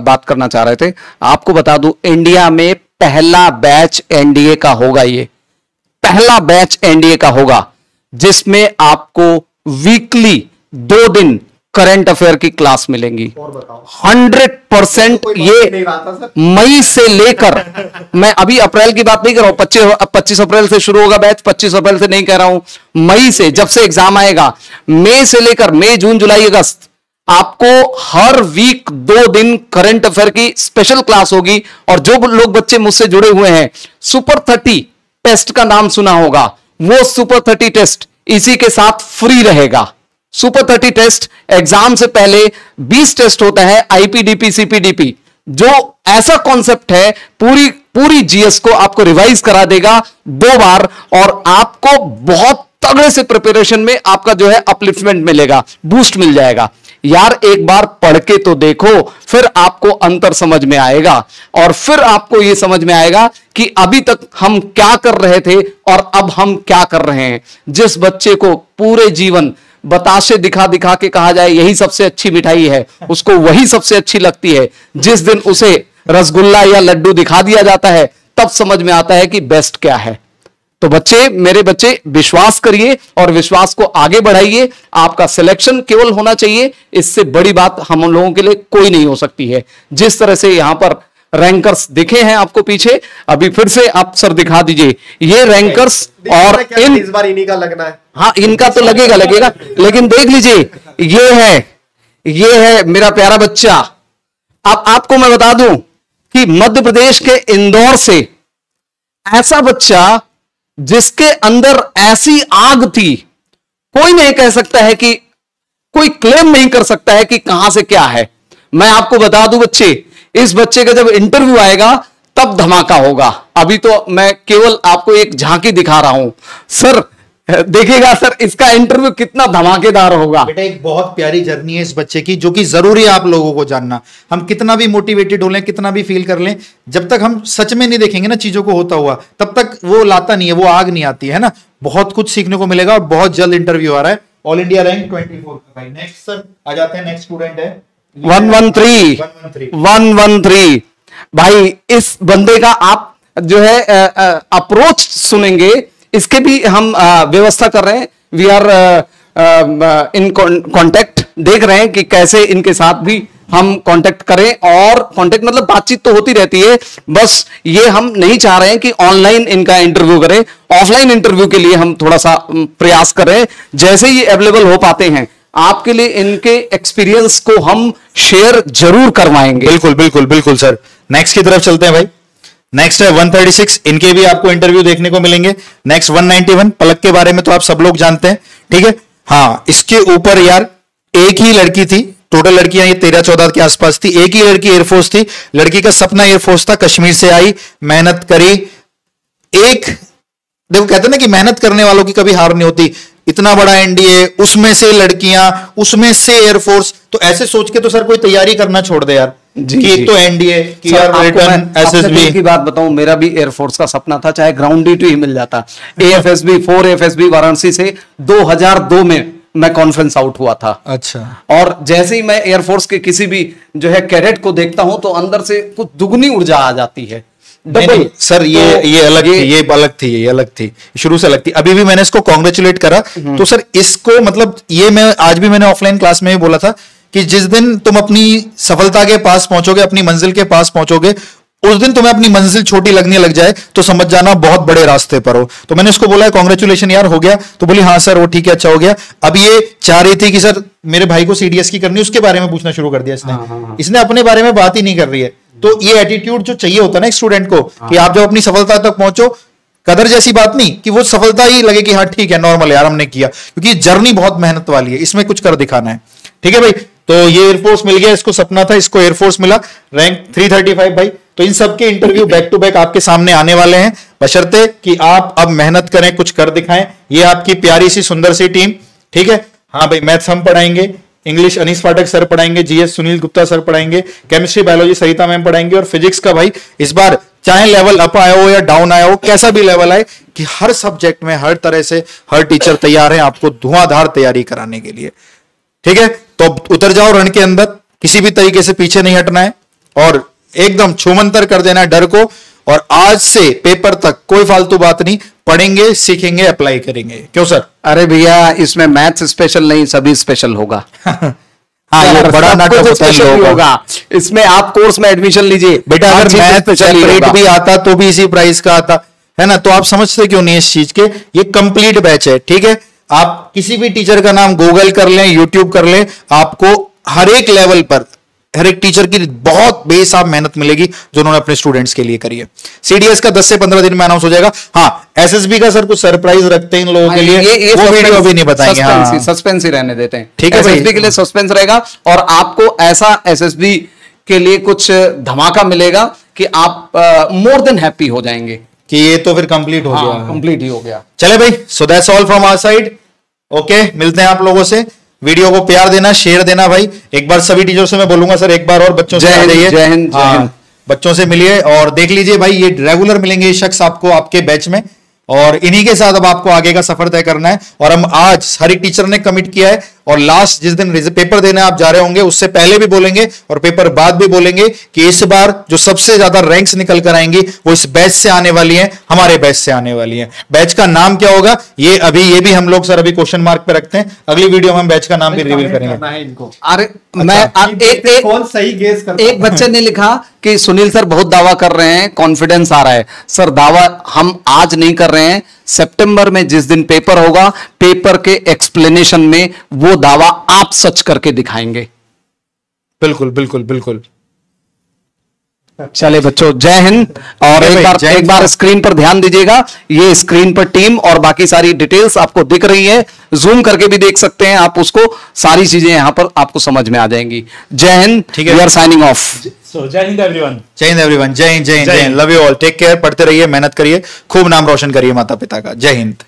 बात करना चाह रहे थे। आपको बता दूं, इंडिया में पहला बैच एनडीए का होगा, ये पहला बैच एनडीए का होगा जिसमें आपको वीकली 2 दिन करंट अफेयर की क्लास मिलेंगी। 100% ये मई से लेकर, मैं अभी अप्रैल की बात नहीं कर रहा हूं, 25 अप्रैल से शुरू होगा बैच, 25 अप्रैल से नहीं कह रहा हूं, मई से, जब से एग्जाम आएगा, मई से लेकर मई, जून, जुलाई, अगस्त, आपको हर वीक 2 दिन करंट अफेयर की स्पेशल क्लास होगी। और जो लोग बच्चे मुझसे जुड़े हुए हैं, सुपर 30 टेस्ट का नाम सुना होगा, वो सुपर 30 टेस्ट इसी के साथ फ्री रहेगा। सुपर 30 टेस्ट एग्जाम से पहले 20 टेस्ट होता है, आईपीडीपी, सीपीडीपी, जो ऐसा कॉन्सेप्ट है पूरी जीएस को आपको रिवाइज करा देगा 2 बार, और आपको बहुत तगड़े से प्रिपरेशन में आपका जो है अपलिफ्टमेंट मिलेगा, बूस्ट मिल जाएगा। यार एक बार पढ़ के तो देखो, फिर आपको अंतर समझ में आएगा, और फिर आपको यह समझ में आएगा कि अभी तक हम क्या कर रहे थे और अब हम क्या कर रहे हैं। जिस बच्चे को पूरे जीवन बताशे दिखा दिखा के कहा जाए यही सबसे अच्छी मिठाई है, उसको वही सबसे अच्छी लगती है। जिस दिन उसे रसगुल्ला या लड्डू दिखा दिया जाता है, तब समझ में आता है कि बेस्ट क्या है। तो बच्चे, मेरे बच्चे, विश्वास करिए और विश्वास को आगे बढ़ाइए। आपका सिलेक्शन केवल होना चाहिए, इससे बड़ी बात हम लोगों के लिए कोई नहीं हो सकती है। जिस तरह से यहां पर रैंकर्स दिखे हैं आपको पीछे, अभी फिर से आप सर दिखा दीजिए ये रैंकर्स, और इस बार इन्हीं का लगना है। हाँ, इनका तो लगेगा, लेकिन देख लीजिए, ये है मेरा प्यारा बच्चा। अब आपको मैं बता दूं कि मध्य प्रदेश के इंदौर से ऐसा बच्चा जिसके अंदर ऐसी आग थी, कोई नहीं कह सकता है कि, कोई क्लेम नहीं कर सकता है कि कहां से क्या है। मैं आपको बता दूं बच्चे, इस बच्चे का जब इंटरव्यू आएगा तब धमाका होगा। अभी तो मैं केवल आपको एक झांकी दिखा रहा हूं सर, देखिएगा सर इसका इंटरव्यू कितना धमाकेदार होगा। बेटा एक बहुत प्यारी जर्नी है इस बच्चे की, जो कि जरूरी है आप लोगों को जानना। हम कितना भी मोटिवेटेड हो लें, कितना भी फील कर लें, जब तक हम सच में नहीं देखेंगे ना चीजों को होता हुआ, तब तक वो लाता नहीं है, वो आग नहीं आती है ना। बहुत कुछ सीखने को मिलेगा और बहुत जल्द इंटरव्यू आ रहा है। ऑल इंडिया रैंक 24 का भाई। नेक्स्ट सर आ जाते हैं, नेक्स्ट स्टूडेंट है 113 भाई। इस बंदे का आप जो है अप्रोच सुनेंगे, इसके भी हम व्यवस्था कर रहे हैं। वी आर इन कांटेक्ट, देख रहे हैं कि कैसे इनके साथ भी हम कांटेक्ट करें। और कांटेक्ट मतलब बातचीत तो होती रहती है, बस ये हम नहीं चाह रहे हैं कि ऑनलाइन इनका इंटरव्यू करें। ऑफलाइन इंटरव्यू के लिए हम थोड़ा सा प्रयास कर रहे हैं। जैसे ही अवेलेबल हो पाते हैं आपके लिए इनके एक्सपीरियंस को हम शेयर जरूर करवाएंगे। बिल्कुल बिल्कुल बिल्कुल सर। नेक्स्ट की तरफ चलते हैं भाई। नेक्स्ट है 136, इनके भी आपको इंटरव्यू देखने को मिलेंगे। नेक्स्ट 191, पलक के बारे में तो आप सब लोग जानते हैं, ठीक है। हाँ, इसके ऊपर यार एक ही लड़की थी, टोटल लड़कियां ये 13-14 के आसपास थी। एक ही लड़की एयरफोर्स थी, लड़की का सपना एयरफोर्स था, कश्मीर से आई, मेहनत करी। एक देखो कहते हैं ना कि मेहनत करने वालों की कभी हार नहीं होती। इतना बड़ा एनडीए, उसमें से लड़कियां, उसमें से एयरफोर्स, तो ऐसे सोच के तो सर कोई तैयारी करना छोड़ दे यार। कि एक तो एनडीए की रिटर्न एसएसबी की बात बताऊं, मेरा भी एयरफोर्स का सपना था, चाहे ग्राउंड ड्यूटी ही मिल जाता। एएफएसबी 4 एफएसबी वाराणसी से 2002 में मैं कॉन्फ्रेंस आउट हुआ था। अच्छा। और जैसे ही मैं एयरफोर्स के किसी भी जो है कैडेट को देखता हूं तो अंदर से कुछ दुगनी ऊर्जा आ जाती है। नहीं, सर ये अलग थी, ये अलग थी, ये अलग थी, शुरू से अलग थी। अभी भी मैंने इसको कॉन्ग्रेचुलेट करा। तो सर इसको मतलब ये मैं आज भी मैंने ऑफलाइन क्लास में भी बोला था कि जिस दिन तुम अपनी सफलता के पास पहुंचोगे, अपनी मंजिल के पास पहुंचोगे, उस दिन तुम्हें अपनी मंजिल छोटी लगने लग जाए तो समझ जाना बहुत बड़े रास्ते पर हो। तो मैंने उसको बोला कॉन्ग्रेचुलेशन यार, हो गया? तो बोली हाँ सर वो ठीक है, अच्छा हो गया। अब ये चाह रही थी कि सर मेरे भाई को सीडीएस की करनी, उसके बारे में पूछना शुरू कर दिया इसने। इसने अपने बारे में बात ही नहीं कर रही है। तो ये एटीट्यूड जो चाहिए होता है ना एक स्टूडेंट को, कि आप जब अपनी सफलता तक पहुंचो, कदर जैसी बात नहीं कि वो सफलता ही लगे कि हाँ ठीक है नॉर्मल यार हमने किया, क्योंकि जर्नी बहुत मेहनत वाली है, इसमें कुछ कर दिखाना है। ठीक है भाई, तो ये एयरफोर्स मिल गया, इसको सपना था, इसको एयरफोर्स मिला, रैंक 335 भाई। तो इन सबके इंटरव्यू बैक टू बैक आपके सामने आने वाले हैं, बशर्ते कि आप अब मेहनत करें, कुछ कर दिखाएं। ये आपकी प्यारी सी सुंदर सी टीम, ठीक है। हाँ भाई, मैथ्स हम पढ़ाएंगे, इंग्लिश अनीस पाठक सर पढ़ाएंगे, जीएस सुनील गुप्ता सर पढ़ाएंगे, केमिस्ट्री बायोलॉजी सरिता मैम पढ़ाएंगे, और फिजिक्स का भाई इस बार चाहे लेवल अप आया हो या डाउन आया हो, कैसा भी लेवल आए, कि हर सब्जेक्ट में हर तरह से हर टीचर तैयार है आपको धुआंधार तैयारी कराने के लिए। ठीक है, तो उतर जाओ रण के अंदर, किसी भी तरीके से पीछे नहीं हटना है और एकदम छूमंतर कर देना है डर को। और आज से पेपर तक कोई फालतू बात नहीं, पढ़ेंगे, सीखेंगे, अप्लाई करेंगे। क्यों सर? अरे भैया, इसमें मैथ्स स्पेशल नहीं, सभी स्पेशल होगा। हाँ, ये बड़ा नाटक स्पेशल होगा इसमें। आप कोर्स में एडमिशन लीजिए बेटा, अगर मैथ सेपरेट भी आता तो भी इसी प्राइस का आता है ना। तो आप समझते क्यों नहीं इस चीज के? ये कंप्लीट बैच है, ठीक है। आप किसी भी टीचर का नाम गूगल कर लें, यूट्यूब कर लें, आपको हर एक लेवल पर हर एक टीचर की बहुत बेसाब मेहनत मिलेगी जो उन्होंने अपने स्टूडेंट्स के लिए करी है। सीडीएस का 10 से 15 दिन में अनाउंस हो जाएगा। हाँ, एसएसबी का सर कुछ सरप्राइज रखते हैं इन लोगों के लिए, ये वो वीडियो अभी नहीं बताएंगे। सस्पेंस ही रहने देते हैं, ठीक है। एसएसबी के लिए सस्पेंस रहेगा और आपको ऐसा एसएसबी के लिए कुछ धमाका मिलेगा कि आप मोर देन हैप्पी हो जाएंगे कि ये तो फिर कंप्लीट हो गया, कंप्लीट ही हो गया। चले भाई, so that's all from our side. Okay, मिलते हैं आप लोगों से। वीडियो को प्यार देना, शेयर देना भाई। एक बार सभी टीचर से मैं बोलूंगा सर, एक बार और बच्चों से जय हिंद, जय हिंद। बच्चों से मिलिए और देख लीजिए भाई, ये रेगुलर मिलेंगे ये शख्स आपको आपके बैच में, और इन्हीं के साथ अब आपको आगे का सफर तय करना है। और हम आज हर एक टीचर ने कमिट किया है, और लास्ट जिस दिन पेपर देने आप जा रहे होंगे उससे पहले भी बोलेंगे और पेपर बाद भी बोलेंगे कि इस बार जो सबसे ज्यादा रैंक्स निकल कर आएंगी वो इस बैच से आने वाली हैं, हमारे बैच से आने वाली हैं। बैच का नाम क्या होगा ये भी हम लोग सर अभी क्वेश्चन मार्क पे रखते हैं। अगली वीडियो में हम बैच का नाम भी रिवील करेंगे इनको। अरे मैं कौन सही गेस करता एक बच्चे ने लिखा कि सुनील सर बहुत दावा कर रहे हैं, कॉन्फिडेंस आ रहा है। सर दावा हम आज नहीं कर रहे हैं, सितंबर में जिस दिन पेपर होगा, पेपर के एक्सप्लेनेशन में वो दावा आप सच करके दिखाएंगे। बिल्कुल बिल्कुल बिल्कुल। चले बच्चों, जय हिंद। और एक बार स्क्रीन पर ध्यान दीजिएगा, ये स्क्रीन पर टीम और बाकी सारी डिटेल्स आपको दिख रही है, जूम करके भी देख सकते हैं आप उसको, सारी चीजें यहां पर आपको समझ में आ जाएंगी। जय हिंद, ठीक है, वी आर साइनिंग ऑफ। सो जय हिंद एवरीवन। जय हिंद एवरीवन, जय हिंद, जय हिंद, जय हिंद। Love you all, take care, पढ़ते रहिए, मेहनत करिए, खूब नाम रोशन करिए माता पिता का। जय हिंद।